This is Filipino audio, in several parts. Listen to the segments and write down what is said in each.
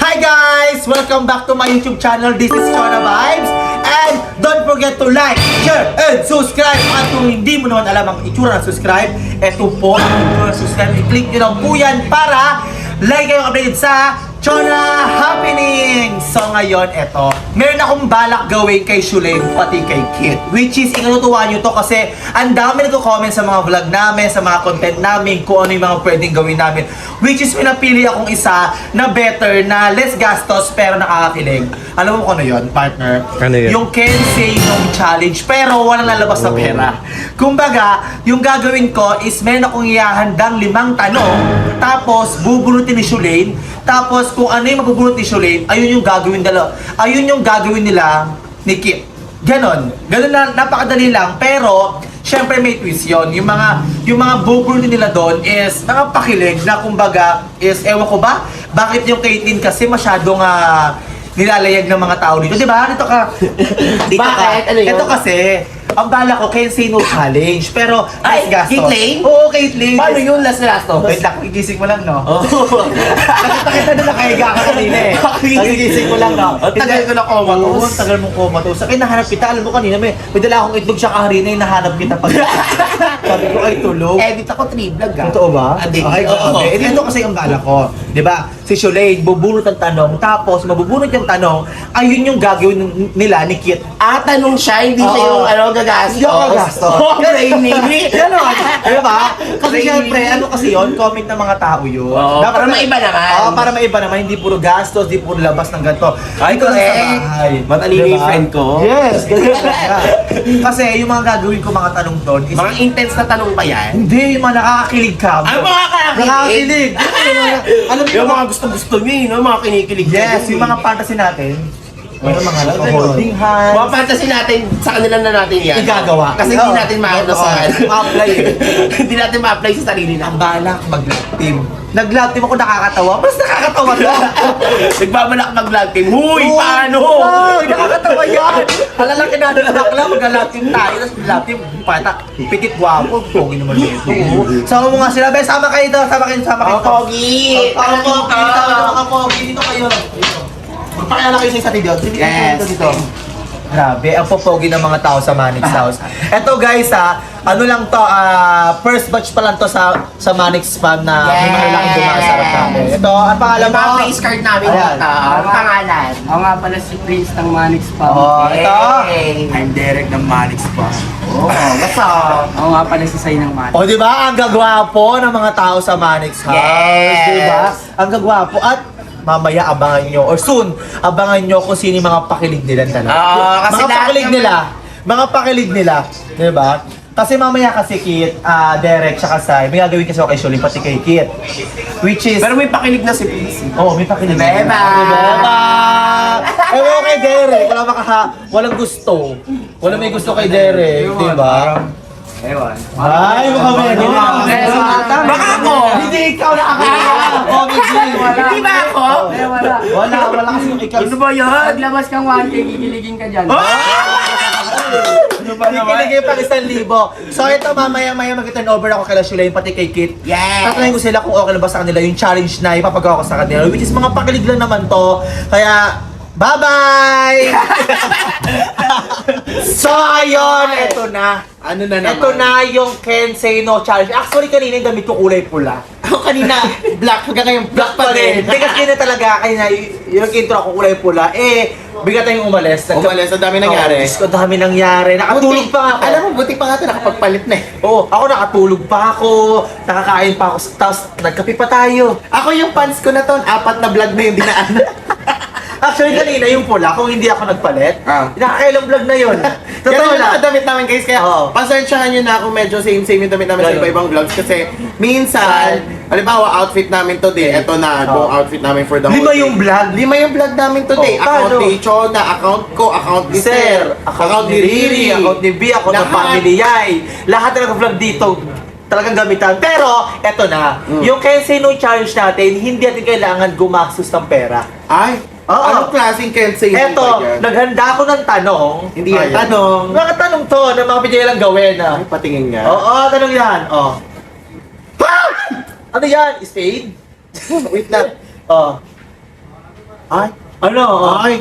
Hi guys! Welcome back to my YouTube channel. This is Chona Vibes. And don't forget to like, share, and subscribe. At kung hindi mo naman alam ang itsura ng subscribe, eto po ang itsura ng subscribe. I-click nyo lang po yan para like kayong updated sa Chona Happening! So ngayon, eto, meron akong balak gawin kay Shulay, pati kay Kit. Which is, inutuwa nyo to kasi ang dami nagko-comment sa mga vlog namin, sa mga content namin, kung ano yung mga pwedeng gawin namin. Which is, pinapili akong isa na better, na less gastos, pero nakakakilig. Alam mo kung ano yun, partner? Ano yun? Yung Can Say No Challenge, pero walang lalabas na pera. Kumbaga, yung gagawin ko is meron akong ihahandang 5 tanong, tapos bubunutin ni Shulay, tapos kung ano yung mabubunot ni Shulay, ayun yung gagawin nila ni Kit. Ganon na, napakadali lang, pero syempre may twist yun. Yung mga bubunutin nila doon is mga pakilig na kumbaga is, ewan ko ba, bakit yung Caitlyn kasi masyadong nilalayag ng mga tao dito, di ba? Dito ka. Bakit? Ano yun? Ito kasi, ang bala ko, Can Say No Challenge. Pero, Ay, gastos. Caitlyn? Oo, Caitlyn. Paano yun last na last to? Wait lang, gigising mo lang, no? Nakita kita na nakahiga ka kanina eh. Nagigising ko lang, no? Ang tagal ko na comatose. Oo, ang tagal mong comatose. Sa akin, nahanap kita. Alam mo kanina, may dala akong itlog siya kaharina yung nahanap kita pag... Sabi ko, ay tulog. Edit ako 3 vlog ah. Totoo ba? Adik. Okay, grabe. Eh, ito kasi ang bala ko. Diba? Si Shulay, bubunot ang tanong. Tapos, mabubunot yung tanong, ayun yung gagawin nila ni Kit. Tanong siya, hindi siya yung gagastos. Hindi ako gagastos. Oh, brainy. Ganon. Diba? Kasi syempre, ano kasi yun, comment ng mga tao yun. Oo, para maiba naman. Oo, para maiba naman. Hindi puro gastos, hindi puro labas ng ganito. Ay, Dito lang sa correct. bahay. Matalino yung friend ko. Yes, ganyan talaga. Kasi yung mga gagawin ko mga tanong doon is... Mga intense na tanong pa yan. Hindi, yung mga nakakakilig ka. Ang mga Nakakakilig. Alam mo Yung mga gusto-gusto nyo yun, mga kinikilig. yes, yung mga fantasy natin. Yung mga naka-holding hands. Mga fantasy natin, sa kanila na natin yan. Igagawa. Kasi hindi natin maano sa... Ma-apply eh. Hindi natin ma-apply sa sarili Ang natin. balak mag-love team. Nag-love team ako nakakatawa. Mas nakakatawa to. Nagbabalak mag-vlog team. Huy, Oo. paano? Ay, nakakatawa yan. Halalaki na doon bakla, mag-love team tayo. Tapos love team, pata, pitit guwapo. Pogi naman dito. Sama mo nga sila. Be, sama kayo dito. Sama kayo. Ang pogi! Ang pogi. Tama na mga pogi. Dito kayo. Magpakilala kayo sa isa video. Yes. Dito. Grabe, ang popogi ng mga tao sa Manix House. Eto guys ano lang to, first batch pa lang to sa Manix Spam na may mga laking dumasarap namin. Ito, ang pangalan Yung mga mo? face card namin Ayan. dito. Ang pangalan. Ako nga pala si Prince ng Manix pa. Oh, ito. Hey. I'm Derek ng Manix pa. Oh, basta. Ako nga pala si Sai ng Manix. O, di ba? Ang gagwapo ng mga tao sa Manix House. Yes. Di ba? Ang gagwapo. At mamaya abangan nyo, or soon, abangan nyo kung sino yung mga pakilig nila talaga. Kasi Mga lahat pakilig naman- nila. Mga pakilig nila. Di ba? Kasi mamaya kasi Kit, Derek, tsaka Sai, may gagawin kasi ako kay Shulay, pati kay Kit. Which is... Pero may pakilig na si Prince. Oo, may pakilig. Beba! Beba! Ewan kay Derek, walang gusto. Walang may gusto kay Derek, di ba? Ewan. Ay, mukha ba yun? Baka ako! Hindi ikaw nakakaya! Comedy! Hindi ba ako? Wala kasi yung ikaw. Ano ba yun? Paglabas kang 1K, gigiligin ka dyan. Ano ba naman? Kikiligay pang 1,000. So ito, mamaya mag-turn over ako kay Shulay, pati kay Kit. Yes! Tatanungin ko sila kung okay na ba sa kanila yung challenge na ipapagawa ko sa kanila, which is mga pakilig lang naman to. Kaya, bye-bye! So ayun, eto na. Ano na naman? Ito na yung Can Say No Challenge. Actually, kanina yung damit ko kulay pula. Ako kanina, black. Hanggang ngayon, black pa din. Hindi kasi na talaga, kanina yung intro ako kulay pula. Bigat tayong umalis. Umalis, ang dami nangyari. Oh, Diyos ko, dami nangyari. Nakatulog pa nga ako. Alam mo, buti pa nga ito, nakapagpalit na eh. Oo, ako nakatulog pa ako. Nakakain pa ako. Tapos, nagkape pa tayo. Ako yung fans ko na to, 4 na vlog na yung dinaan. Actually, kanina yung pula, kung hindi ako nagpalit, nakakailang vlog na yun. Totoo Totoo na. na. Damit namin guys, kaya Oo. pasearchahan nyo na kung medyo same-same yung damit namin sa Ganun. iba-ibang vlogs. Kasi minsan, halimbawa outfit namin today, eto na, buong outfit namin for the whole Lima day. yung vlog. 5 yung vlog namin today. Oh, Account paano? ni Chona, account ko, account ni Sir, account ni Riri, account ni B, account ng Lahat. family Yay. Lahat na nag-vlog dito, talagang gamitan. Pero, eto na, yung Can Say No Challenge natin, hindi natin kailangan gumastos ng pera. Ay, Oo. anong klaseng can't say no Eto, ba yan? naghanda ako ng tanong. Hindi yan Ayan. tanong. Mga tanong to na mga pwede lang gawin. Ay, patingin nga. Oo, tanong yan. Oh. Ano yan? Spade? Wait lang. Oh. Ay, Ano? ay,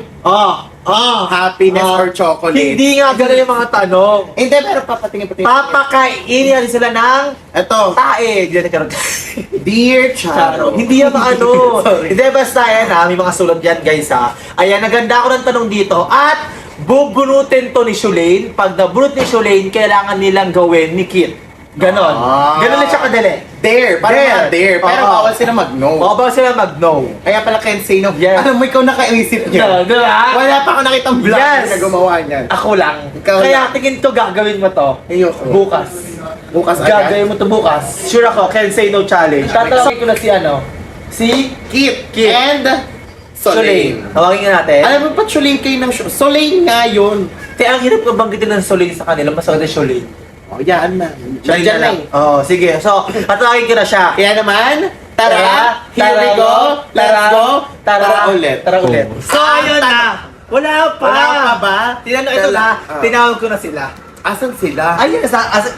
happiness or chocolate? Hindi nga ganun yung mga tanong. Hindi, pero papatingin. Papakainin natin sila ng Ito, tae. Hindi natin karoon. Dear Charo. Hindi yan ano. Sorry. Hindi, basta yan ha. May mga sulat yan guys ha. Ayan, naganda ako ng tanong dito. At bubunutin to ni Shulaine. Pag nabunot ni Shulaine, kailangan nilang gawin ni Kit. Ganon. Ganon lang siya kadali. Dare, parang mga dare. Pero Oo. bawal sila mag-no. O, ba sila mag-no? Kaya pala can't say no. Yes. Alam mo, ikaw nakaisip niya. Diba? Wala pa ako nakitang vlog Yes. na gumawa niyan. Ako lang. Ikaw Kaya tingin to gagawin mo to. Ayoko. Bukas. Bukas agad. Gagawin mo to bukas. Sure ako, can say no challenge. Tatanungin ko na si ano? Si Kit. Kit. And Soleil. Tawagin nga natin. Alam mo pa, Soleil kayo ng show. Soleil nga yun. Kaya ang hirap ko banggitin ng Soleil sa kanila, mas maganda Soleil. O, yan na. Soleil Nandiyan na lang. Oo, sige. So, tatawagin ko na siya. Kaya naman, tara, here we go, let's go, tara ulit. Tara ulit. So, ayun na. Wala pa. Wala pa ba? Tinanong ito na, tinawag ko na sila. Asan sila? Ayun,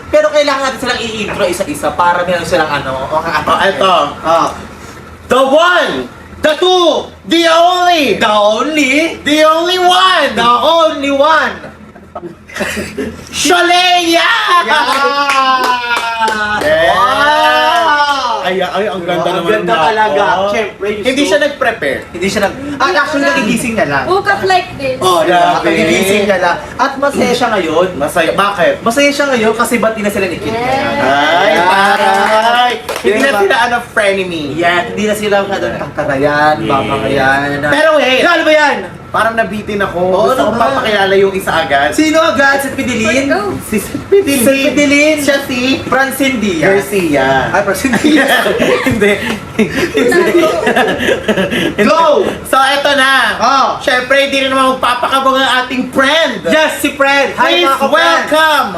pero kailangan natin silang i-intro isa-isa para meron silang ano. O, eto. Ah. The one, the two, the only, The only one, The only one! Soleil! Yeah! Yeah! Wow! Ay, ang ganda Ang naman ganda na. talaga. Oo. Siyempre, Hindi siya nag-prepare. Hindi siya nag... actually, nagigising na lang. Woke up like this. Oh, diba? Grabe. Nagigising na lang. At masaya siya ngayon. Masaya. Bakit? Masaya siya ngayon kasi ba't di na sila ni Kit? Yes. Ay, Yeah. taray! Hindi na Diba? sila frenemy. Yeah, hindi na sila masyadong pagkarayan, babangayan. Pero wait, Ano ba yan? parang nabitin ako. Oo, Gusto ano kong ba? papakilala yung isa agad. Sino agad? Si Pidilin? Go. Si Pidilin. Si Pidilin? Siya si Francine Diaz. Garcia. Ay, Francine Diaz. Hindi. Go! So, eto na. Oh. Siyempre, hindi rin naman magpapakabog ang ating friend. Yes, si Fred. Hi, Please mga ka-friend. welcome.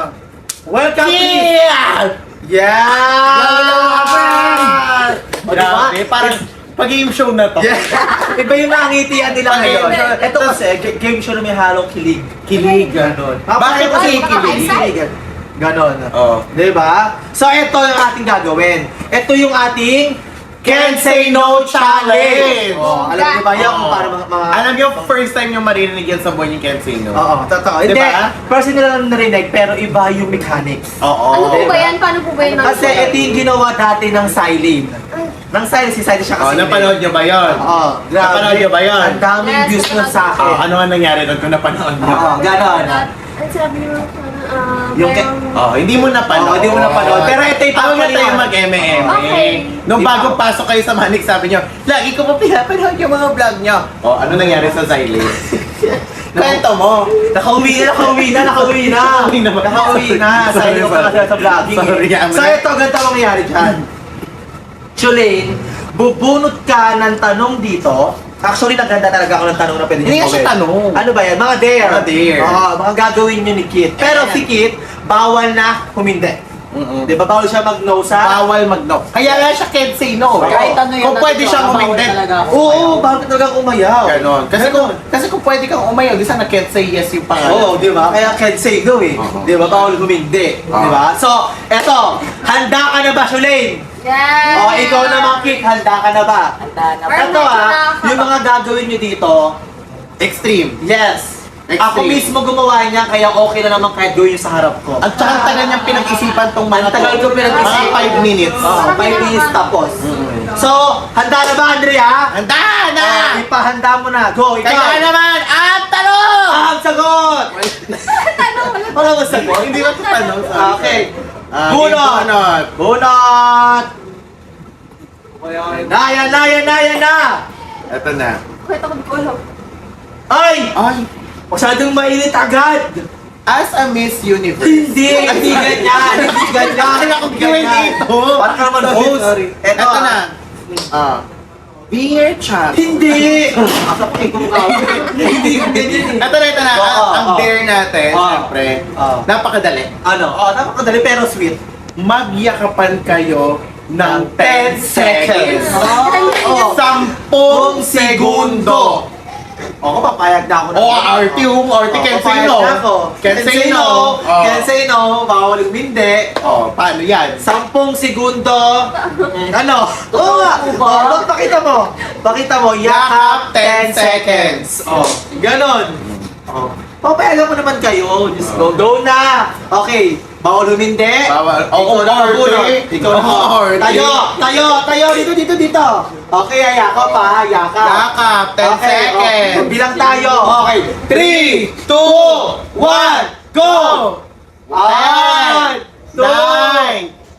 Welcome, please. Yeah! Yeah! Grabe naman, mga friend. O, diba? Grabe, parang pag-game show na to. Yeah. Iba yung nakangitian nila ngayon. Pag- Ito kasi, game show na may halong kilig. Kilig. Ganon. Bakit kasi kilig? Ganon. Oh. Diba? So, ito yung ating gagawin. Ito yung ating Can't Say No Challenge. Oh, alam niyo ba yan kung para mga... Alam niyo, first time yung maririnig yan sa buwan yung Can't Say No. Oo, totoo. Diba? Hindi, personal lang narinig, pero iba yung mechanics. Oo. Ano po Diba? ba yan? Paano po ba yan? Kasi ito yung ginawa dati ng Silene. Nang Silene, si Silene siya Oh, kasi. napanood niyo ba yun? Oo, grabe. Napanood niyo ba yun? Ang daming Yes, views nun sa akin. Ano nga nangyari doon kung napanood niyo? Oo, ganon. Ang sabi niyo, Yung Oh, hindi mo napanood. Oo, hindi mo napanood. Pero ito yung Tawag na tayo papaliwanag. mag-M&M. Okay. Nung Di ba? bagong pasok kayo sa Manix, sabi niyo, lagi ko pa pinapanood yung mga vlog niyo. Oh, ano nangyari sa Zylene? Kwento mo. Nakauwi na. Nakauwi na ba? Nakauwi na. Sorry, Silene ka sorry. sa vlogging. Sorry, eh. So ito, ganito ang mangyari dyan. Chulaine, bubunot ka ng tanong dito. Actually, naganda talaga ako ng tanong na pwede Hindi niyo nga siya gawin. tanong. Ano ba yan? Mga dare. Mga dare. Oo, mga gagawin niyo ni Kit. Pero si Kit, bawal na humindi. Di ba? Bawal siya mag-no sa... Bawal mag-no. Kaya nga siya can't say no. Kahit ano yun, Kung pwede nandito, siyang bawal umindit. talaga ako. Oo, bawal ka talagang umayaw. Ganon. Kasi kung pwede kang umayaw, di sana can't say yes yung pangalan. Oo, di ba? Kaya can't say no eh. Oo. Di ba? Bawal humindi. Di ba? So, eto. Handa ka na ba, Shulaine? Yes. O, ikaw naman, Kit. Handa ka na ba? Handa na. Perfect Ito na. yung mga gagawin nyo dito, Extreme. yes. Extreme. Ako mismo gumawa niya, kaya okay na naman kahit gawin yung sa harap ko. At saka ang tagal niyang pinag-isipan tong mga Ang tagal ko pinag-isipan. Mga 5 minutes. Oo, 5 minutes tapos. So, handa na ba, Andrea? Handa na! Ipahanda mo na. Go, ikaw. Kaya naman, ang tanong! Ang sagot! Wala mo sagot? Hindi ba ito tanong? Okay. Bunot! Bunot! Bunot! Na! Ito na. Kwento ko di ko alam. Ay! Ay, Masyadong mainit agad! as a Miss Universe. Hindi ganyan! Hindi ganyan! Bakit ako gawin dito? Parang ka naman host. Sorry. Ito na. Dear Chat. Hindi! Asapin ko mukha. Hindi ganyan eh. Ito na. Oo, Ang oo. dare natin, Oo. syempre, Oo. napakadali. Ano? Oh, napakadali pero sweet. Magyakapan kayo ng 10 seconds. Oh. 10 segundo. Ako, papayag na ako na. Artie can say Papayag no. na ako. Can say no. Can say no. Bawal hindi. Paano yan? 10 segundo. Ano? Oo nga. Pakita mo. Pakita mo. Yakap 10 seconds. Ganon. Papayagan mo naman kayo. Just go na. Okay. Bawal humindi. Bawal. Ikaw na mabunot. Ikaw na Artie. Tayo. Dito. Okay, yakap pa. Yakap, 10 seconds. Bilang tayo. Okay. 3, 2, 1, go! 1, 2,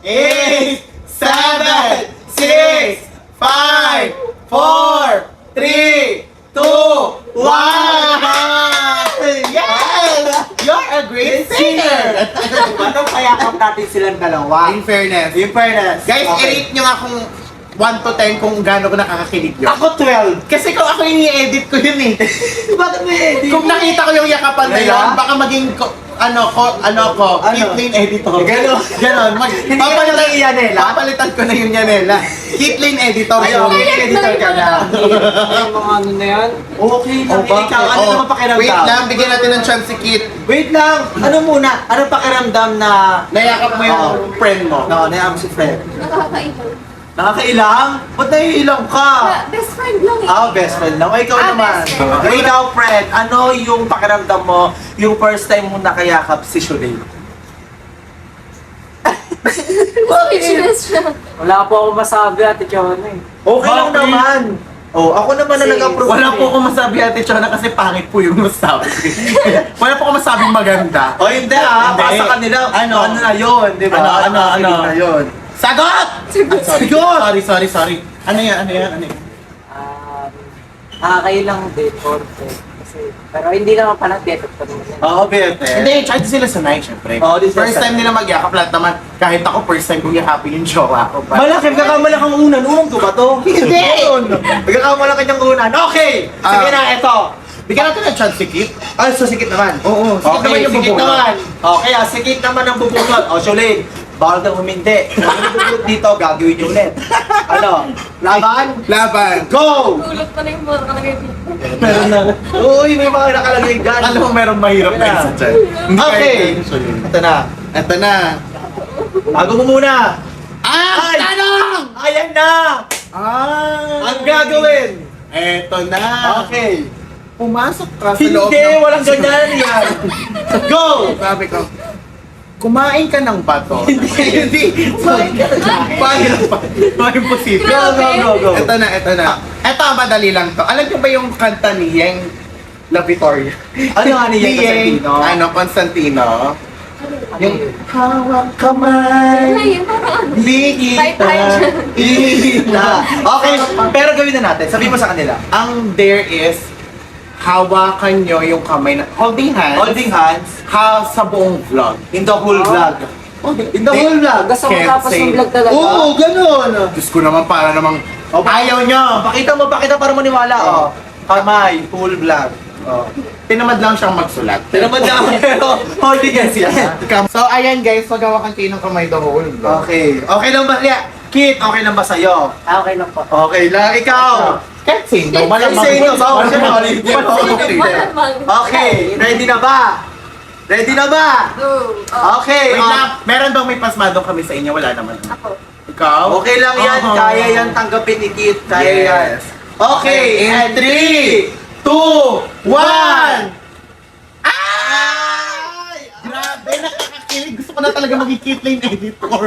8, 7, 6, 5, 4, 3, 2, 1! Yes! You're a great singer! Anong payakap natin silang dalawa? In fairness. Guys, i-rate nyo nga kung 1 to 10 kung gaano ko nakakakilig yun. Ako 12. Kasi kung ako yung i-edit ko yun eh. Bakit may edit? Kung nakita ko yung yakapan na yun, baka maging Kitlane editor. Ganon. Hindi ka na lang Yanela? Papalitan ko na yung Yanela. Kitlane editor. Ayaw, editor ka na. Yung mga ano na yan. Okay lang. Ikaw, ano naman pakiramdam? Wait lang, bigyan natin ng chance si Kit. Wait lang. Ano muna? Ano pakiramdam na Nayakap mo yung friend mo. No, nayakap si friend. Nakakailang. Nakakailang? Ba't naiilang ka? Best friend lang eh. Best friend lang. O, ikaw Ah, naman. best friend. O, ikaw, friend, ano yung pakiramdam mo yung first time mo nakayakap si Shulay? Speechless siya. Wala po ako masabi, Ate Chona eh. Okay lang Bakit? naman. Ako naman na Kasi nag-approve. Wala po akong masabi Ate Chona kasi pangit po yung masabi. Wala po akong masabing maganda. O, hindi Hindi. Basta kanila. Ano? Ano na yun, di ba? Ano? Kilig na yun. Sagot! Sagot! Sorry. Ano yan? Nakakailang date or pero hindi naman pala date pa naman yan. Oo, Bete. Hindi, try to sila sanay, syempre. This First time nila magyakap lahat naman. Kahit ako, first time kong yakapin yung jowa ko. Malaki, magkakamala kang unan. Unang ko ba to? Hindi! Magkakamala ka niyang unan. Okay! Sige na, eto. Bigyan natin ng chance si Kit. So sikit naman. Oo, sikit naman yung sikit bubunot. naman. Okay, sikit naman ang bubunot. Shulay, bawal kang humindi. Kung ano bubunot dito, gagawin niyo ulit. Ano? Laban? Go! Tulot pa na yung mga nakalagay dito. Meron na. Uy, may mga nakalagay dyan. Alam mo, meron mahirap na isa dyan. Okay. Ito na. Bago mo muna. Ay! Tanong! Ayan na! Ang gagawin. Eto na. Okay. Pumasok ka sa loob Hindi, walang ganyan yan. Go! Sabi ko, kumain ka ng bato. Hindi. Kumain ka ng bato. Imposible. Go. Ito na. Ito, madali lang to. Alam niyo ba yung kanta ni Yeng La Victoria? Ano nga ni Yeng Constantino? Constantino? Yung Hawak kamay. Ay, yun parang ano. Di Tayo. Ina. Okay, pero gawin na natin. Sabihin mo sa kanila. Ang there is, hawakan nyo yung kamay na, holding hands, Holding hands sa buong vlog. in the whole vlog. In the whole vlog. hanggang sa Can't matapos say. ng vlog talaga. Oo, ganun. Diyos ko naman, para namang, ayaw nyo. Pakita para maniwala. Kamay, full vlog. Tinamad lang siyang magsulat. Tinamad na pero holding hands yan. So, ayan guys, magawa kayo ng kamay the whole vlog. Okay. Okay lang ba? Kit, okay lang ba sa'yo? Okay lang po. Okay lang. Ikaw. Can't say no. Malamang. Say no. Bawal siya Malamang. makinig. Malamang. Okay. Ready na ba? Go. Okay. Wait lang, meron bang may pasmadong kami sa inyo? Wala naman. Ako. Ikaw? Okay lang yan. Oo. Kaya yan tanggapin ni Kit. Kaya yan. Yes. Okay. And 3, 2, 1. Ay! Grabe, nakakakilig. Gusto ko na talaga maging Kitlane editor.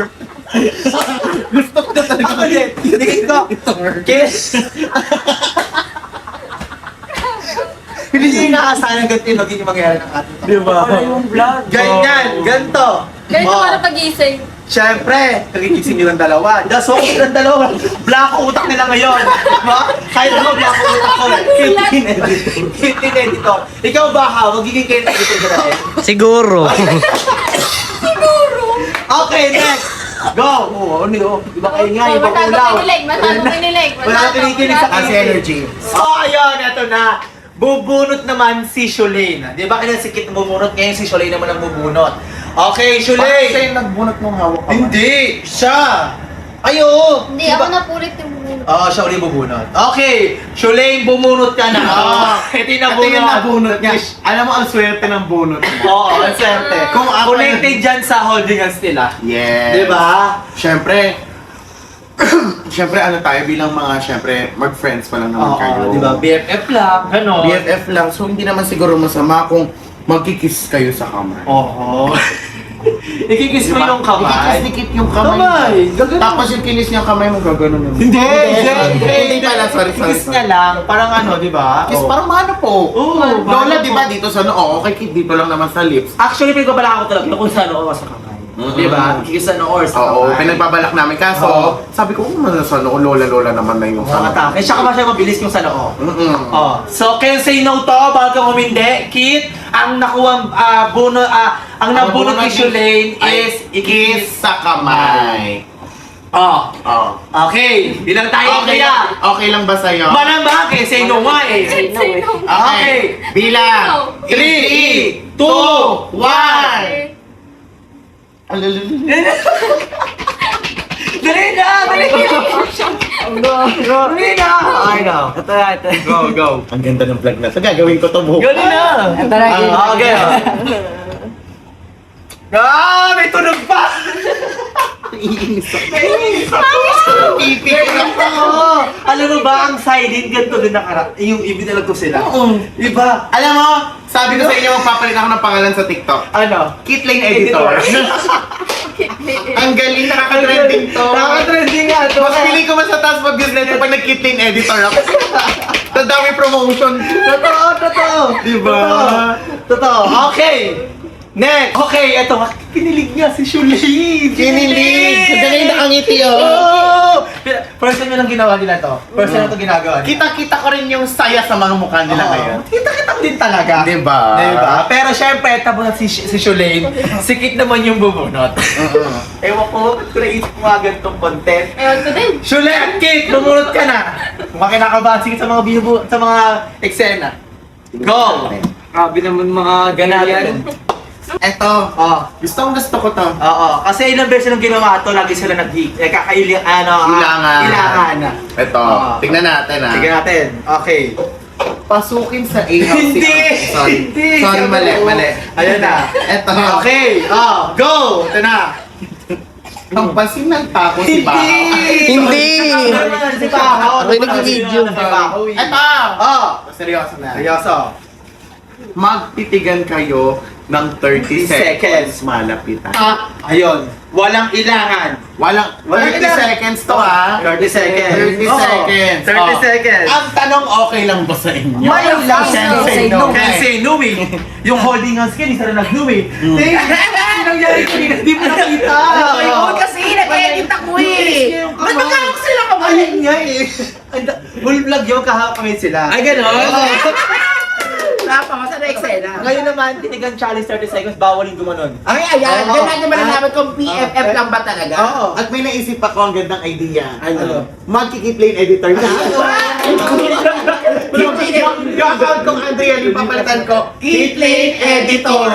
Gusto ko na talaga Ako din. Tingin ko. editor. Kit. Hindi niyo inaasahan ng ganito yung magiging mangyari ng ating. Di ba? Wala yung vlog. Ganyan. Ganito. Ganito Oh. para pagising. Siyempre, nagigising nyo ng dalawa. Just walk ng dalawa. Black utak nila ngayon. Diba? Kahit ako, black utak ko. Kitin editor. Ikaw ba ha? Magiging kayo na editor ka natin? Siguro. Okay, next. Go! Oo, ano yun? Di ba kayo nga, Oh, ibang masyado ulaw. kinilig. Masyado kinilig. Wala nang kinikilig sa Kasi energy. So, ayun, eto na. Bubunot naman si Shulane. Di ba kailan si Kit bubunot? Ngayon si Shulane naman ang bubunot. Okay, Bakit siya Shulane! yung nagbunot ng hawak kamay? Hindi! Siya! Ayo! Hindi, ako napulit yung Oo, siya ulit bubunot. Okay, Shulain, bumunot ka na. Ito yung Ito yung nabunot niya. Yes. Alam mo, ang swerte ng bunot mo. Oo, ang swerte. Kung ako- Connected dyan sa holding hands nila. Yes. Diba? Siyempre, ano tayo bilang mga, siyempre, mag-friends pa lang naman kayo. Oo, diba? BFF lang, gano'n. BFF lang, so hindi naman siguro masama kung magkikiss kayo sa kamay. Oo. Ikikis mo yung kamay. Ikikis yung kamay. Kamay, gagano. Tapos yung kinis niya kamay mo, gagano naman. Hindi pala, sorry. Kiss niya lang, parang ano, di ba? Kiss, Oo. parang mano po. Oo, Lola, mano di ba po. dito sa noo? Okay, dito lang naman sa lips. Actually, pinagbabalak ako talaga kung saan ako sa kamay. Di ba? Kikis sa noo or sa Oo, kamay. pinagbabalak namin. Kaso, Oo. sabi ko, sa noo, lola naman na yung Mga atake. Siya ka ba siya mabilis yung sa noo? Oh, so can say no to, bawal kang humindi. Kit, ang nakuha ang nabunot ni Shulain is kiss sa kamay. Oh, Oh. okay. Bilang tayo kaya. Okay lang ba sa'yo? Manang ba? Kaya say no nga eh. Say no eh. Okay. Bilang. 3, 2, 1. Dali na! Dali na! Dali na! I know. Ito na, ito. Go, go. Ang ganda ng vlog na ito. Gagawin ko to bukas. Dali na! Ito na, Okay. Ah, may tunog pa! Iinis ako. Ipik ako! Alam mo ba, ang siding ganito din yung ibinalag ko sila. Oo. Diba? Alam mo, sabi ko sa inyo, magpapalit ako ng pangalan sa TikTok. Ano? Kitlane Editor. Ang galing, nakaka-trending to. Nakaka-trending nga to. Mas pili ko mas sa taas mag-views nito pag nag-Kitlane Editor ako. Sa dami promotion. Totoo. Diba? Totoo. Okay. Next. Okay, eto. Kinilig niya si Shulain. Kinilig. Galing nakangiti Oh! First time lang ginawa nila to. First time na to ginagawa nila. Kita-kita ko rin yung saya sa mga mukha nila ngayon. Kita-kita din talaga. Diba? Diba? Pero syempre, tapos na si Shulain, sikit naman yung bubunot. Ewan ko, ba't ko naisip mga ganitong content. Ewan ko din. Shulain, Kate, bumunot ka na. Kung kinakabahan, sige sa mga sa mga eksena. Go! Grabe naman mga ganyan. Eto, gusto ko to. Oo, kasi ilang beses nung ginawa ito, lagi sila Ilangan. Ilangan. Eto, tignan natin Sige natin. Okay. Pasukin sa A-house. Hindi! Sorry. Hindi! Sorry, mali. Ayan na. Eto. Okay. Go! Ito na. Ang pasin ng tako si Bahaw. Hindi! Si Bahaw. Ako'y nag-video. Si Bahaw. Eto! Oh! Seryoso na. Seryoso. Magtitigan kayo ng 30 seconds malapitan. Ayun. Walang ilangan. Walang 30 seconds to 30 seconds. 30 seconds. 30 seconds. Ang tanong, okay lang ba sa inyo? Mayroon lang. Can say no. Can say no eh. Yung holding hands ka, hindi sila nag-no eh. Nangyari ko yun, hindi mo nakita. Ayun kasi, nag-edit ako eh. Ba't magkawak sila kamay? Ayun nga eh. Full vlog yun, kahapamit sila. Ay, gano'n? Napaka sa eksena. Ngayon naman, tinigan challenge 30 seconds, bawal yung gumanon. Ay, ayan. Oo. Ganyan naman namin kung PFF lang ba talaga? Oo. At may naisip ako ang gandang idea. Ano? Magkikiplane editor na. Yung account kong Andrea, yung papalitan ko, Kitlane Editor.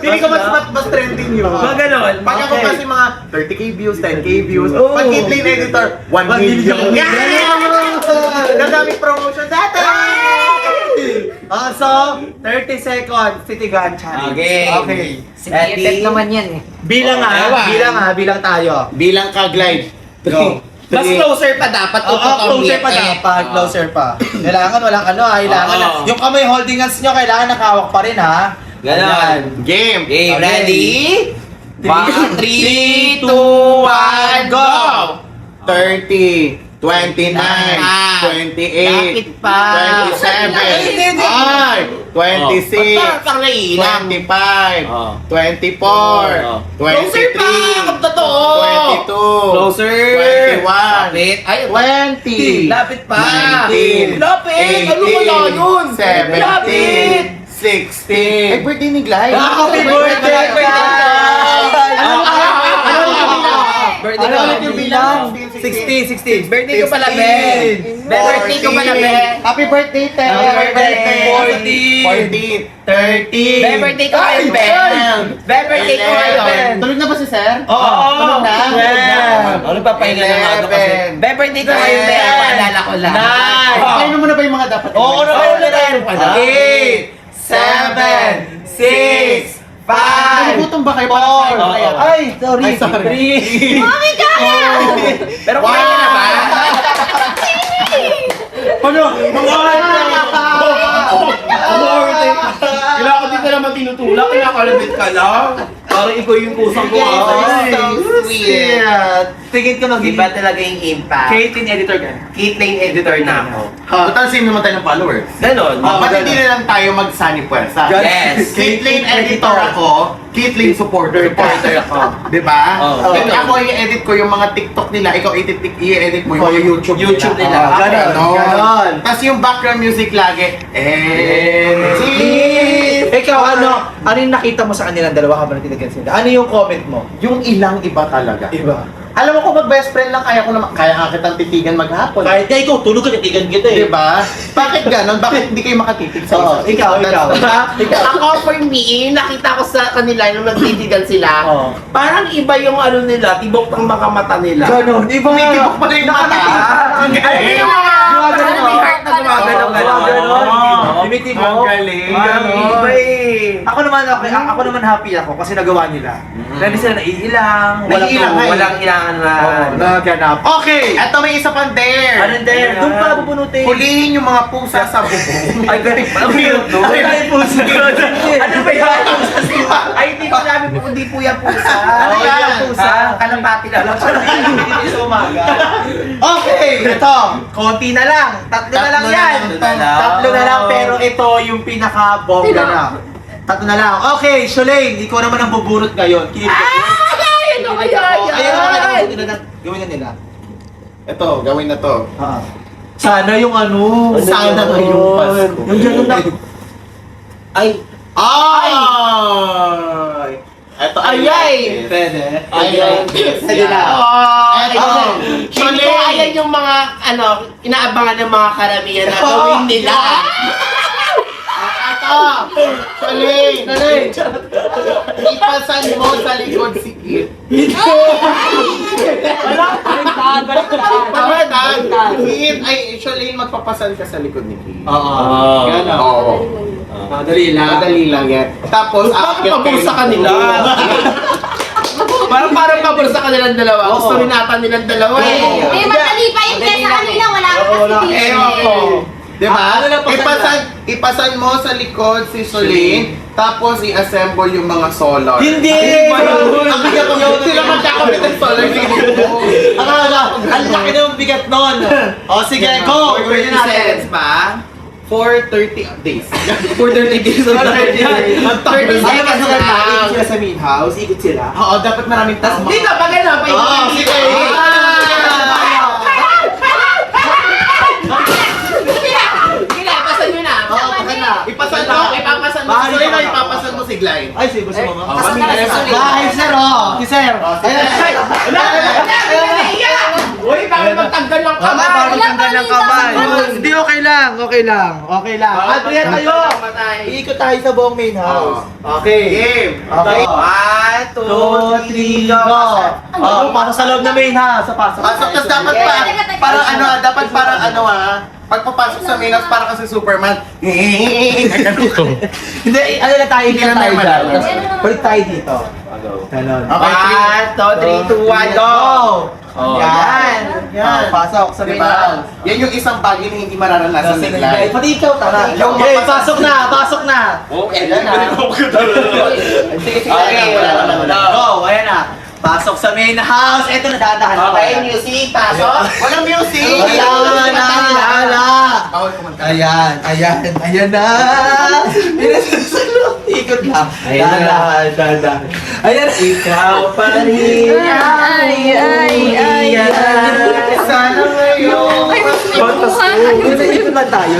Hindi ko mas trending yun. Mga ganon. Pag ako Okay. kasi mga 30k views, 10k views, Oo. pag Kitlane Editor, 1 million. Nadaming promotion dati! So, 30 seconds, titigan challenge. Okay. Sinetep naman yan eh. Bilang bilang tayo. Bilang ka-glide. Go. Mas closer pa dapat. Oo, closer pa dapat, closer pa. Kailangan walang kailangan na. Yung kamay holding hands nyo, kailangan nakahawak pa rin ha. Ganon. Game. Okay. Ready? 3, 2, 1, go! 30, 29, 28, Lapit pa. 27, ay, 26, 25, 24, Closer pa! Kung 23, totoo! 22, Closer! 21, Lapit. Ay, 20, lapit pa! 19, Lapit! Ano wala yun? 17, Lapit! 16. Ay, birthday ni Glide. Happy birthday, Happy birthday! Birthday Ano ko. ulit yung bilang? 16. Birthday ko pala, be. Birthday ko pala, be. Happy birthday, Te! Happy birthday. 14, 30. Be, birthday ko ngayon, be. Be, birthday ko ngayon. Tulog na ba si Sir? Oo. Tulog na? Ano pa pahinga ng ano kasi? Be, birthday ko ngayon, be. Paalala ko lang. Kailan mo na ba yung mga dapat? Oo, ano ba yun? Ano? 8, 7, 6, 5, Nagugutom ba kayo? Ay, sorry. 3. Mami, kaya! Pero kumain ka na ba? Ano? Kailangan din ka naman tinutulak, kinakalabit ka lang. Parang ikaw yung kusang ko. So sweet. Tingin ka Iba talaga yung impact. Caitlyn editor ka. Caitlyn editor na ako. Total same naman tayo ng followers. Ganon. Ba't hindi na lang tayo mag-sunny puwersa? Yes. Caitlyn editor ako, Caitlyn supporter ka. ako. Diba? Oo. Then ako i-edit ko yung mga TikTok nila, ikaw i-edit mo yung mga YouTube YouTube nila. Ganon. Tapos yung background music lagi, Ikaw, ano yung nakita mo sa kanilang dalawa habang nagtitigan sila? Ano yung comment mo? yung ilang iba talaga. Iba. Alam mo kung mag-best friend lang, kaya nga kitang titigan maghapon. Kahit na ikaw, tulog ka nagtitigan kita eh. Diba? Bakit ganon? Bakit hindi kayo makatitig sa Oo, ikaw. Ako for me, nakita ko sa kanila nung nagtitigan sila, Oo. parang iba yung ano nila, tibok ng mga mata nila. Ganon, iba nga. Tumitibok pala yung mata. Ano yung mga Gumagano may heart na gumagano Limiti mo. Ang galing. Iba eh. Ako naman, okay, ako naman happy ako kasi nagawa nila. Hindi sila naiilang, Naiilang, Walang ilangan na. naganap. Okay, eto may isa pang dare. Ano din? Doon pa bubunutin. Hulihin yung mga pusa sa bubong. Ay, galing pa. Ang hirap, no? Ay, galing po sa Ano ba yan? Ay, hindi ko sabi po, hindi po yan pusa. Ano yan? Yung pusa? Kalapati na lang. Hindi sa umaga. Okay, ito. Konti na lang. Tatlo na lang yan. Tatlo na lang, pero ito yung pinaka-bongga na. Tatlo na lang. Okay, Sholaine, ikaw naman ang bubunot ngayon. Ay, ano kaya yan? Ayun, gawin na nila. Ito, gawin na to. Sana yung ano. Sana ngayong Pasko. Yung gano'n na. Ay. Ay! Ito, Ayay! Pwede. Ayay. Sige na. Ito. Hindi ko ayan yung mga, inaabangan ng mga karamihan na gawin nila. Ito. Shaling. Ipasan mo sa likod si Kit. Baliktad. Kit, ay, Shaling, magpapasan ka sa likod ni Kit. Oo. Gano'n. Oo. Madali lang. Madali lang yan. Tapos, aakyat Pabor sa kanila. Parang pabor sa kanilang dalawa. Gusto rin nata nilang dalawa eh. Eh, madali pa yung kesa kanina. Wala ka kasi dito. Ewan ko. Diba? Ano lang pasan Ipasan mo sa likod si Soling, tapos i-assemble yung mga solar. Hindi! Ang bigat ko yun. Sila magkakabit ng solar. Ang laki ng bigat nun. O sige, go! Pwede 30 natin. seconds pa. For 30 days. For 30 days. 30 seconds lang. Ikot sila sa main house, ikot sila. Oo, dapat maraming tao. Dito, pagano, Oo, sige. Pasan nyo na. Ipasan mo. Ipapasan mo. Bakit Sorry na, ka? ipapasan mo si Glenn. Ay, sige, gusto mo ba? Pasan ka na sa Soling. Ay, sir, oh. Si sir. Uy, bakit magtanggal ng kamay? Bakit tanggal ng kamay? Hindi, okay lang. Okay lang. Adrian, tayo. Iikot tayo sa buong main house. Okay. Game. Okay. 1, 2, 3, go. Oh, pasok sa loob na main house. Pasok. Pasok, tas dapat parang ano, dapat parang ano pagpapasok sa main house, parang kasi Superman. Hindi, ano na tayo, hindi na tayo dyan. Balik tayo dito. Ganon. Okay, 1, 2, 3, 2, 1, go! Oh, Yan. Yan. Pasok sa main Diba? house. Yan yung isang bagay na hindi mararanasan ni Glenn. Pati ikaw, tara. Yung Okay, mapasok- pasok na. Yan na. Sige, Okay, wala naman. Go, ayan na. Pasok sa main house. Ito na, dadahan na. Okay, music, pasok. Walang music! Ayan na. Bawal kumanta. Ayan na. Ikot lang. Dahan. Ayan. Ikaw pa rin. Ay. Sana ngayon. Ikot lang tayo.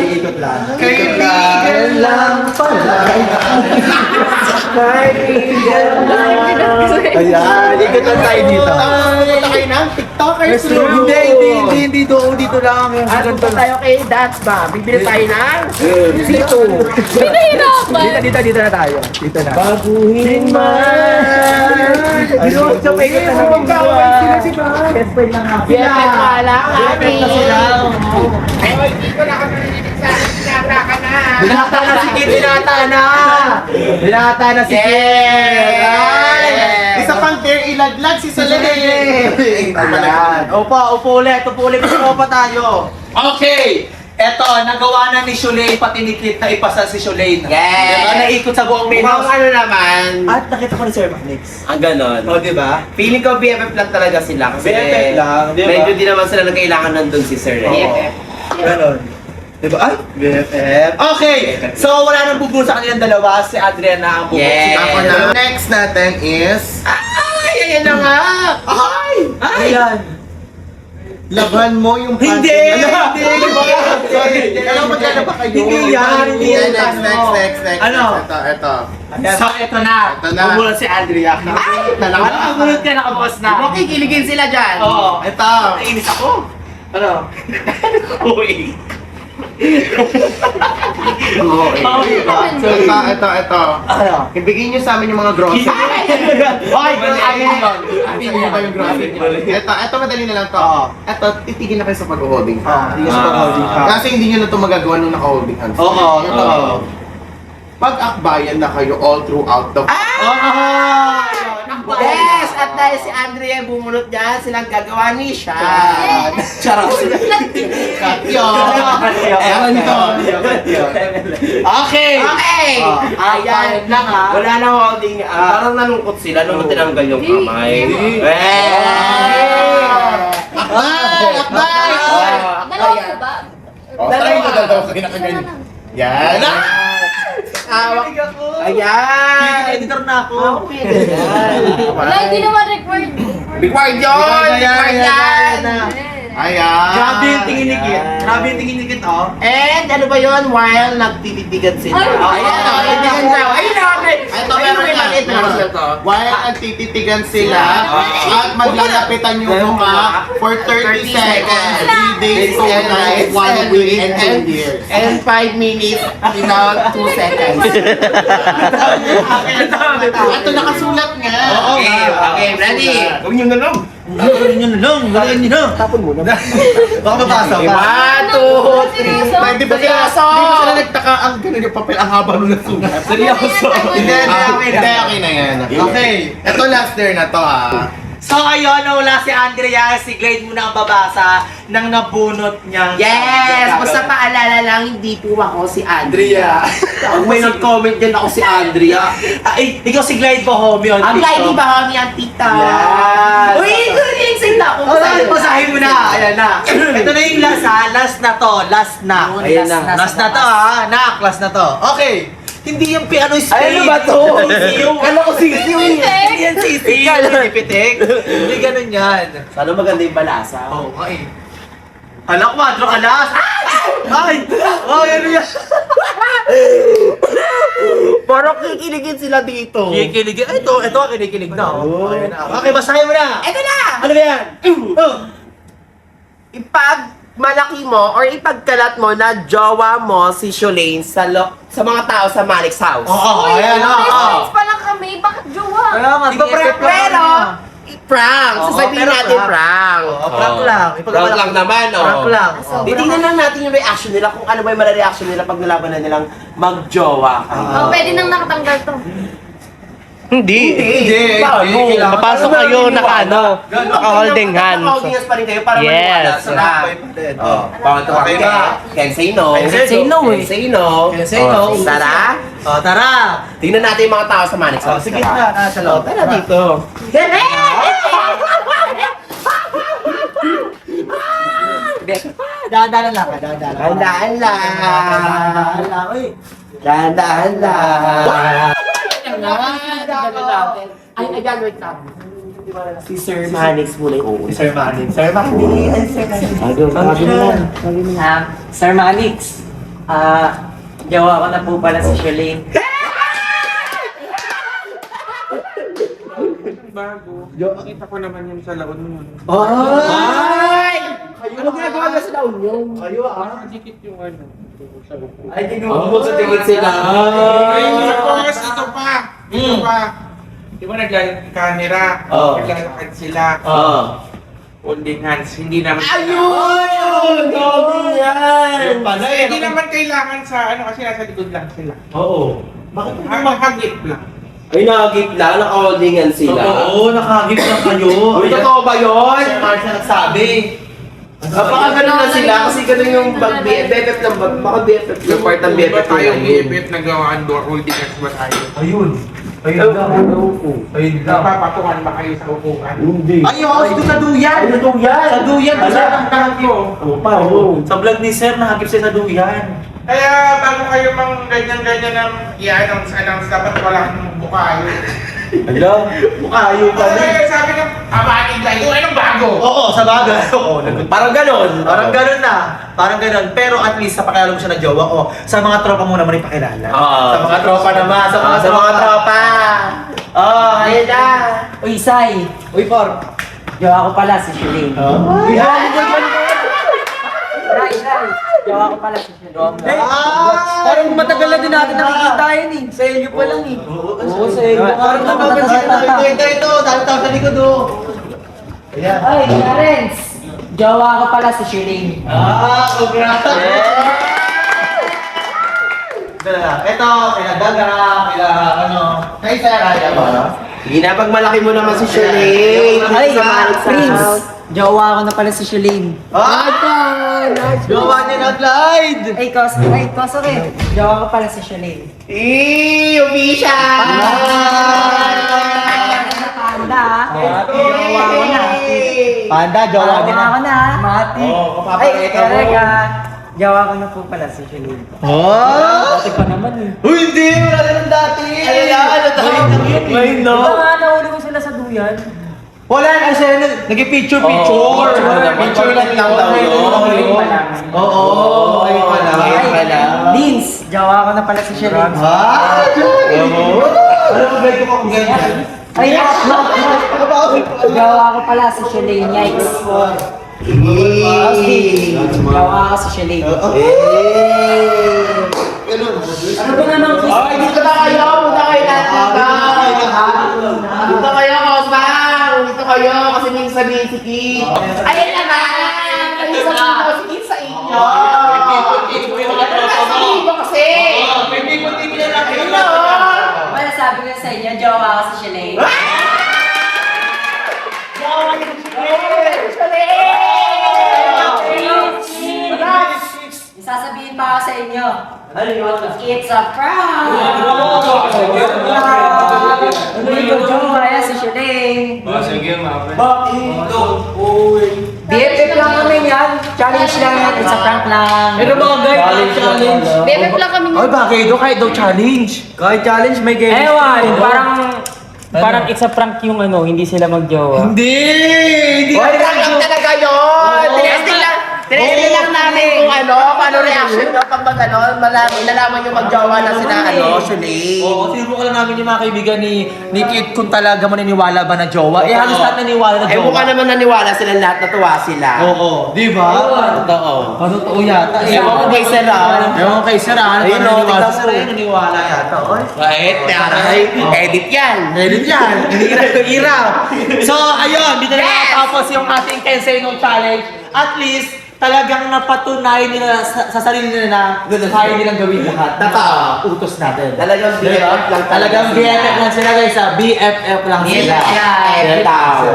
Ikot lang. Kaibigan lang pala. Ayan, ikot lang tayo dito. Pupunta kayo ng TikTokers room. Hindi dito lang. Ano pa tayo kay Dats ba? Bibili tayo ng dito. Pinahirapan. Dito na tayo. Dito na. Baguhin man. Sabay ka talaga. Best friend lang ako. Biyapet wala ang ating. Ay, hindi ko na kami narinig sa akin. Sinabra ka na. Binata na si Kit, binata na! Binata na si Kit! Ay! Isa pang dare ilaglag si Soleil. Ayan. Upo ulit. Gusto pa tayo. Okay! Eto, nagawa na ni Shulay, pati ni Kit na ipasa si Shulay. Yes. Diba, naikot sa buong main Mukhang house. ano naman. At nakita ko ni Sir Manix. Ang ganon. O, diba? Feeling ko BFF lang talaga sila. Kasi BFF lang, di ba? medyo di naman sila nagkailangan nandun si Sir. Oo. BFF. Ganon. Diba? Ay! BFF. Okay! So, wala nang bubuo sa kanilang dalawa. Si Adriana ang bubuo. Yes. Ako na. Next natin is... Ay, ayan na nga. Ay! Ayan. Laban mo yung Hindi! panty. Hindi! Sorry. Alam mo magkano ba kayo? Hindi yan, hindi yan. Next. Ano? Ito. So, ito na. Ito na. Umulan si Andrea. Ay! Ano? Umulan ka, nakabukas na. Makikiligin sila dyan. Oo. Ito. Nainis ako. Ano? Uy. Ito. Ano? Ibigay niyo sa amin yung mga grocery. Ay, Ibigay niyo ba yung grocery? Ito madali na lang to. Oo. Ito, titigil na kayo sa pag-holding. Hindi ka sa pag-holding hands. Kasi hindi nyo na ito magagawa nung naka-holding hands. Oo, totoo. Pag-akbayan na kayo all throughout the... Yes! At dahil si Andrea bumunot dyan, silang gagawa ni siya. Charot. Ewan ko. Okay. Okay! Ayan lang ha. Wala na holding. Parang nalungkot sila nung tinanggal yung kamay. Akbay! Dalawa ko ba? Try mo dalawa kayo na kaganyan. Yan. Hawak. Ayan! Editor na ako. Wala, hindi naman required. Required yun! Required yan! Ayan. Grabe yung tingin ni Kit. Grabe yung tingin ni Kit, oh. And ano ba yun? While nagtititigan sila. Ay, Ayan! Titigan daw. Ayun na! Ito meron may na. maliit na kasi ito. While nagtititigan sila at maglalapitan yung mukha for 30 seconds, 3 days, 2 nights, 1 week, and 10 years. And 5 minutes without 2 seconds. Ito nakasulat nga. Okay, okay, ready? Huwag nyo na lang. Gawin nyo na lang. Gawin nyo na. Tapon mo na. Baka mapasa ka. 1, 2, 3. Di ba Seryoso? sila nagtaka ang ganun yung papel, ang haba nung nasulat. Seryoso. Hindi, okay na yan. Okay. Ito last dare na to ha. So ayun, wala si Andrea, si Glade muna ang babasa ng nabunot niya. Yes! Basta paalala lang, hindi po ako si Andrea. Pag may nag-comment din ako si Andrea. Ay, ikaw si Glade po, homie, on Ang TikTok. lady ba kami ang tita? Yes. Uy, excited na ako. Basahin mo na. Ayan na. Ito na yung last ha. Last na to. Last na. Ayan na. Last na to ha. Nak, last na to. Okay. Hindi yung piano speed. Ay, ano ba to? Sisiw. Kala ko sisiw. Hindi yan sisiw. Hindi pitik. Hindi ganun yan. Sana maganda yung balasa. Oo nga eh. Hala, 4 alas. Ay! Oh, yan yan. Parang kikiligin sila dito. Kikilig. Ay, ito kinikilig na. Oh. Ayan na. Okay, basahin mo na. Eto na! Ano ba yan? Oh. Ipag malaki mo or ipagkalat mo na jowa mo si Sholane sa mga tao sa Malik's house. Oo, ayan na. Friends pa lang kami, bakit jowa? Kaya nga, Iba prank, pero prank. Oo, Sasabihin pero natin prank. prank. Oo, prank lang. Prank lang naman, oh. Prank lang. Titingnan lang natin yung reaction nila kung ano ba yung reaction nila pag nalaban na nilang mag-jowa. Oh, pwede nang nakatanggal to. Hindi. Hindi. Papasok kayo naka-holding hands. Naka-holding hands pa rin kayo para Yes. maniwala sila. Oh, bawal ka Okay ba? Can say no. Can say no, Can say no. Can say no. Oh, tara. Oh, tara. Tingnan natin yung mga tao sa Malik's Oh, house. sige na. Sa loob. Tara dito. Dahan-dahan lang. Dahan-dahan lang. Handaan lang. Dahan-dahan lang. Uy. Dahan-dahan lang. Ay, ayan, wait lang. Si Sir Manix muna yung uuna. Sir Manny. Sir Manny. Ay, Sir Manny. Sir Manix, jowa ko na po pala si Sholane. bago. Nakita ko naman yun sa laon mo. Ay! Ano ginagawa na sa laon yun? Nakadikit yung ano. Sa upo. Ay, magkatingin sila. Ay, tapos ito pa. Ito pa. Di ba naglalakad-camera? Naglalakad sila. Holding hands. Hindi naman. Ayun! Dami yan! Hindi naman kailangan sa ano kasi nasa likod lang sila. Oo. Ang mahagip lang. Ay, nakagitla, naka-holdingan sila. Oo, nakagip na kayo. Uy, totoo ba yun? Sir Marcia nagsabi. Baka ganun na sila kasi ganun yung BFF lang. Baka BFF yung part ng Di ba BFF tayong lang yun. BFF nagawaan door holding hands ba tayo? Ayun. Ayun lang. Ayun lang. Napapatungan ba kayo sa upuan? Ayun, ito sa duyan. Sa duyan. Sa duyan. Kasi ang nakagip. Sa vlog ni Sir, nakagip siya sa duyan. Kaya bago kayo mang ganyan-ganyan ng i-announce, dapat wala kang bukayo. Hello? Bukayo pa rin. Ay, sabi ng abating tayo, anong bago? Oo, sa bagay. Oo, Parang ganun. Parang ganun na. Parang ganun. Pero at least sa pakilala mo siya ng jowa, o sa mga tropa mo naman ipakilala. Oo. Sa mga tropa naman. Sa mga tropa. Oh, ayun na. Uy, Sai! Uy, Por! Jowa ko pala si Shuling. Sai! Jowa ko pala si Shuling. Parang matagal na din natin nakikita yun eh. Sa inyo pa lang eh. Oo, sa inyo. Parang napapansin na. Ito. Dahil tao sa likod oh. Ayan. Ay, Clarence! Jowa ko pala si Shuling. Congrats! Ito, kaya Daga, kaya ano. Kay Saraya ba? Sige na, pag malaki mo naman si Shirley. Ay, Prince! Jowa ko na pala si Shuling. Jowa niya na, Clyde! Ay, Koso rin. Jowa ko pala si Shuling. Official! Panda, jowa ko na. Panda, jowa niya na. Jowa ko na. Mati. Ay, Erika. Jowa ko na po pala si Shuling. Dati pa naman eh. Uy, hindi! Wala na ng dati! Ano tayo? Ngayon, no? Diba nga nahuli ko sila sa duyan? Wala na kasi nag-picture. Picture lang daw yun. Oo, ayun pala. Lins, jowa ko na pala si Shuling. Ano ba ba kung ganyan? Ay, jowa ko pala si Shuling. Yikes. Jowa ko si Shuling. Ano ba naman? Ay, dito na kayo! Punta kayo lahat! Dito kayo, Kosbang! Dito kayo, kasi may sabihin si Kit. Ayun naman! May sabihin ko si Kit sa inyo! Ano na sabihin mo kasi? Ano? Wala sabi ko sa inyo, jowa ko si Shuling. Sasabihin pa ako sa inyo. It's a prank! Ano yung jowa yan si Shuling? BFF lang kami yan. Challenge lang yan. It's a prank lang. Ano mga guys? Challenge. BFF lang kami. Ay, bakit? Kahit daw challenge. Kahit challenge, may game. Ewan, parang it's a prank yung ano, hindi sila magjowa. Hindi! Ay, lang talaga yun! Tinesting lang namin kung paano reaction nyo pag nalaman nyo magjowa na sila, Shuling. Oo, tinuro lang namin yung mga kaibigan ni Kit kung talaga maniniwala ba na jowa. Eh, halos lahat naniwala na jowa. Mukha naman naniwala sila lahat, natuwa sila. Oo, di ba? Totoo. Totoo yata. Ewan ko kay Sir Ewan ko kay Sir Ayun, naniniwala tingnan si mo. Sir, naniniwala yata. Oy. Right? Edit yan. Edit yan. Hirap. So, ayun, dito na nakatapos yung ating Kensei No Challenge. At least, talagang napatunay nila sa sarili nila na kaya nilang gawin lahat. Totoo. Utos natin. Talagang BFF lang Talagang BFF lang sila guys. BFF lang sila.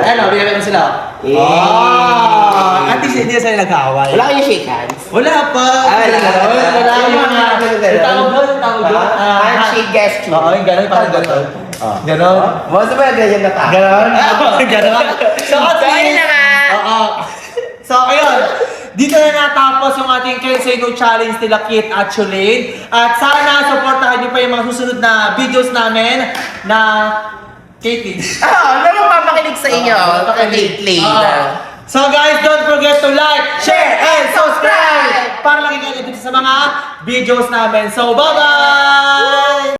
Ano, BFF lang sila. At least hindi sila nag-away. Wala kayong shake hands? Wala pa. Wala. Wala yung mga... Tawag doon. Handshake gesture. Oo, yung gano'n. Parang gano'n. Gano'n. Mas ba ganyan na pa? Gano'n. Gano'n. So, at Kaya least... na nga. Oo. So, ayun. Dito na natapos yung ating Kensei No Challenge nila Kit at Shuling. At sana supportahan niyo pa yung mga susunod na videos namin na Katie. Meron pa makinig sa inyo. Lately. So guys, don't forget to like, share, and subscribe para lagi kayo dito sa mga videos namin. So, bye-bye!